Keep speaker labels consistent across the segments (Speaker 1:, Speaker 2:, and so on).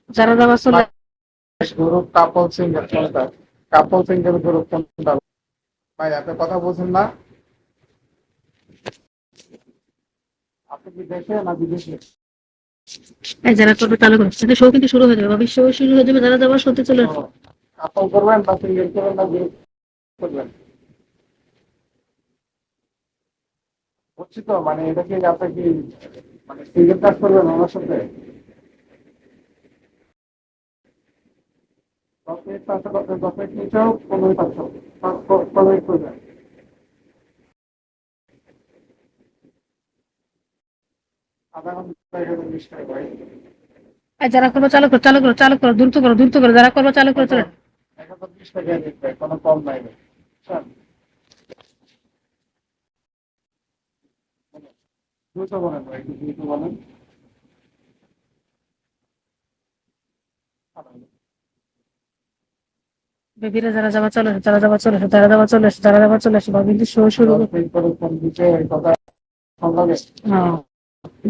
Speaker 1: যারা যাওয়া চলে
Speaker 2: গ্রুপ কাপল সিঙ্গেল কোনটা? কাপল সিঙ্গেল গ্রুপ কোনটা? ভাই আপনি কথা বলছেন না? আপনি কি দেশে না বিদেশে?
Speaker 1: যারা করবে চালু করবে সাথে শো কিন্তু শুরু হয়ে যাবে ভাবি শো শুরু হয়ে যাবে যারা যাওয়ার সত্যি চলে আসবে।
Speaker 2: কাপল করবেন বা সিঙ্গেল করবেন না গ্রুপ করবেন? বুঝছি তো, মানে এটা কি আপনি কি মানে সিঙ্গেল কাজ করবেন আমার সাথে? 10 মিনিট 500, 10 মিনিট নিচেও 15 500, 15 মিনিট করবেন। আধা ঘন্টা এখানে 20 টাকা ভাই।
Speaker 1: যারা করবে চালু করো চালু করো চালু করো দ্রুত করো যারা করবে চালু করে
Speaker 2: এখন
Speaker 1: চলে।
Speaker 2: এখন তো 20 টাকা নিচ্ছে, কোনো কম নাই ভাই, বুঝছেন? দ্রুত বলেন ভাই, একটু দ্রুত বলেন।
Speaker 1: বেবিরা যারা যাওয়া চলে আসে যারা যাওয়া চলে আসে যারা যাওয়া চলে আসে যারা যাওয়া চলে আসে ভাবি কিন্তু শো শুরু
Speaker 2: 10 মিনিট করে ফোন দিতে কথা ফোন লাগে।
Speaker 1: হ্যাঁ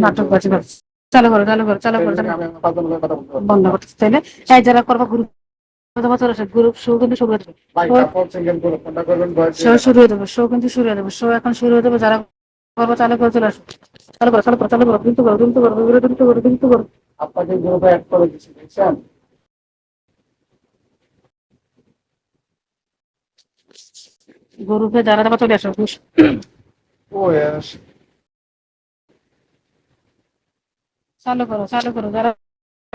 Speaker 1: নাটক বাজি ভাবছি চালু করো চালু করো চালু
Speaker 2: সেই
Speaker 1: করো
Speaker 2: জন্য
Speaker 1: চালু
Speaker 2: আমি
Speaker 1: করো।
Speaker 2: আমার কথা বলে কথা বলতে পারবো
Speaker 1: বন্ধ
Speaker 2: না।
Speaker 1: করতে চাইলে যারা করবা গ্রুপ যাওয়া চলে আসে গ্রুপ শো কিন্তু শুরু হয়ে যাবে।
Speaker 2: ভাই কাপল সিঙ্গেল করে ফোনটা করবেন, বয়স
Speaker 1: শো
Speaker 2: দিয়ে দেখান।
Speaker 1: শুরু হয়ে যাবে শো কিন্তু শুরু হয়ে যাবে শো এখন শুরু হয়ে যাবে যারা করবা চালু করে চলে আসো চালু করো চালু করো চালু করো দ্রুত করো বেবিরা দ্রুত করো।
Speaker 2: আপনাকে গ্রুপে অ্যাড করে দিচ্ছি, দেখছেন?
Speaker 1: গ্রুপে যারা যাবা চলে আসো
Speaker 2: ও এস,
Speaker 1: চালু করো যারা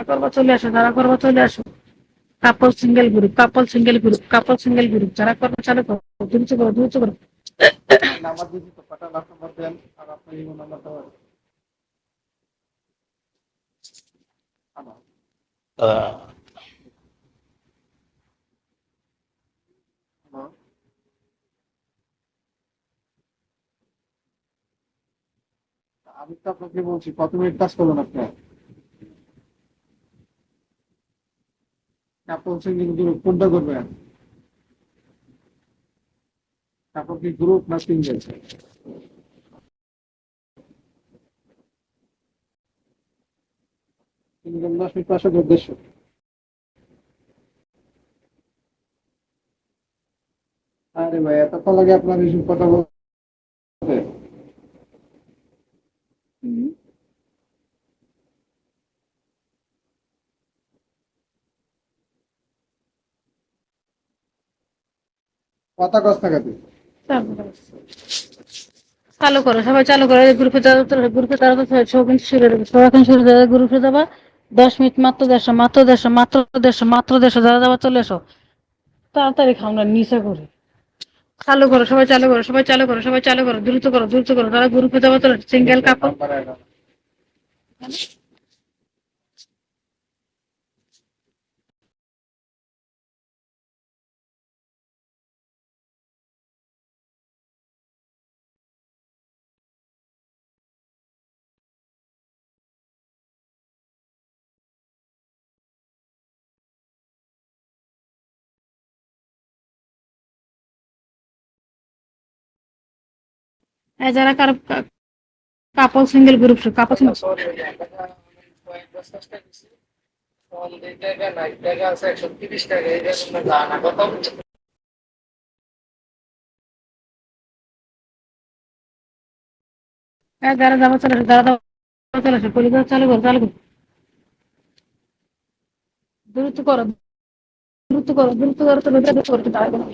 Speaker 1: করবা চলে আসো যারা করবা চলে আসো। কাপল সিঙ্গেল গ্রুপ যারা করবা চালু করো দ্রুত করো।
Speaker 2: আমি নাম্বার দিচ্ছি তো, কটা নাম্বার দেন আর আপনার ইমো নাম্বারটা আমার। হ্যালো? আমি তো আপনাকে বলছি কত মিনিট কাজ করবেন আপনি? কাপল সিঙ্গেল গ্রুপ কোনটা করবেন? কাপল কি গ্রুপ না সিঙ্গেল? সিঙ্গেল 10 মিনিট পাশে উদ্দেশ্য। আরে ভাই এতক্ষণ লাগে আপনার এসব কথা বলতে? কথা কস না কাটি।
Speaker 1: চালু করো সবাই চালু করো গ্রুপে যারা শো কিন্তু শুরু হয়ে যাবে শো এখন শুরু হয়ে যাবে গ্রুপে যাবা 10 মিনিট মাত্র 150 যারা যাবা চলে এসো তাড়াতাড়ি খাও না নিচে করে সবাই চালু করো দ্রুত করো যারা গ্রুপে যাবা চলে সিঙ্গেল কাপড়।
Speaker 2: নাম্বার অ্যাড হবে।
Speaker 1: যারা কাপল সিঙ্গেল গ্রুপ কাপল সিঙ্গেল
Speaker 2: সরি ওই যে টাকা কয়েক বছর দিছি। ফোন 2 টাকা নাই, টাকা আছে 130 টাকা, এই জন্য জানা কথা বলছি।
Speaker 1: যারা যাবা চলে এসো যারা যাবা চলে এসো পরিবার চালু করো দ্রুত করো দ্রুত করো তো বেটা দ্রুত করতে পারবে না।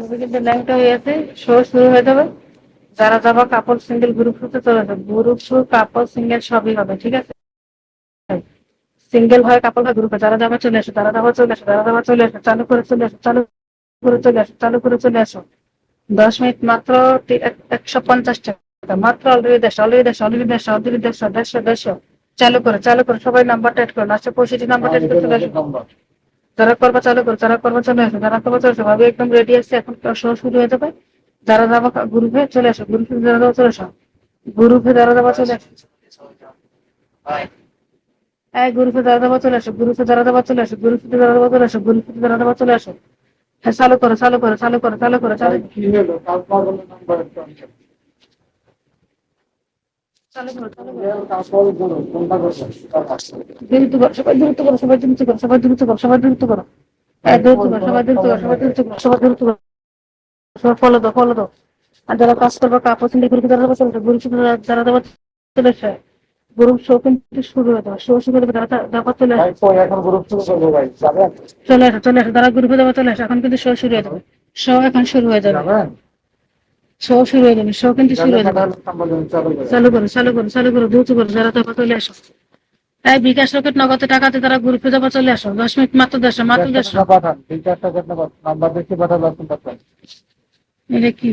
Speaker 1: মুভি কিন্তু ল্যাংটা হয়ে আছে শো শুরু হয়ে যাবে যারা যাবা কাপল সিঙ্গেল গ্রুপ হতে চলে যাবে গ্রুপ শো কাপল সিঙ্গেল সবই হবে ঠিক আছে। সিঙ্গেল হয় কাপল হয় গ্রুপে যারা যাবা চলে আসো যারা যাবা চলে আসো চালু করে চলে আসো 10 মিনিট মাত্র 150 টাকা মাত্র অলরেডি 150 চালু করো সবাই নাম্বারটা এড করো লাস্টে 65 নাম্বারটা এড করে চলে আসো।
Speaker 2: নাম্বার
Speaker 1: যারা করবা চলে আসো যারা করবা চলে আসো ভাবি একদম রেডি আছে এখন শো শুরু হয়ে যাবে যারা যাবা গ্রুপে চলে আসো গ্রুপে যারা যাবা চলে আসো গ্রুপে যারা যাবা চলে আসো। এই গ্রুপে যারা দেওয়া চলে আসো, গ্রুপে যারা দেওয়া চলে আসো, গ্রুপে যারা দেওয়া চলে আসো, গ্রুপে যারা দেওয়া চলে আসো। হ্যাঁ, চালু করো, চালু করো, চালু করো, চালু করো, চালু
Speaker 2: কি হলো কাজ পাগল নাম্বার একটা
Speaker 1: চালু করো, চালু করো।
Speaker 2: কাজ পাগল করো কোনটা করছো
Speaker 1: দ্রুত করো, সবাই দ্রুত করো, সবাই দ্রুত করো, সবাই দ্রুত করো, সবাই দ্রুত করো। হ্যাঁ, দ্রুত করো, সবাই দ্রুত করো, সবাই দ্রুত করো, সবাই দ্রুত করো, সবাই ফলো দাও, ফলো দাও। আর যারা কাজ করবে কাপড় চিন্তা গ্রুপে যারা দেওয়া চলে আসো, গ্রুপে যারা দেওয়া চলে আসে, গ্রুপ শো কিন্তু শুরু হয়ে যাবে, শো শুরু হয়ে যাবে, তারপর চলে আসে।
Speaker 2: ভাই কই এখন গ্রুপ শুরু করবো ভাই যাবেন
Speaker 1: চলে আসো, চলে আসো, তারা গ্রুপে দেওয়া চলে আসে, এখন কিন্তু শো শুরু হয়ে যাবে, শো এখন শুরু হয়ে যাবে,
Speaker 2: যাবেন
Speaker 1: শো শুরু হয়ে যাবে, শো কিন্তু শুরু হয়ে যাবে।
Speaker 2: নাম্বার চালু করে
Speaker 1: চালু করো, চালু করো, চালু করো, দ্রুত করো, যারা তারপর চলে আসো। এই বিকাশ রকেট নগদে টাকাতে তারা গ্রুপে যাবো, চলে আসো, 10 মিনিট মাত্র, 10 মাত্র 10।
Speaker 2: পাঠান 3-4 টাকা নাম্বার দেখে পাঠালে আপনি পাঠান
Speaker 1: এটা কি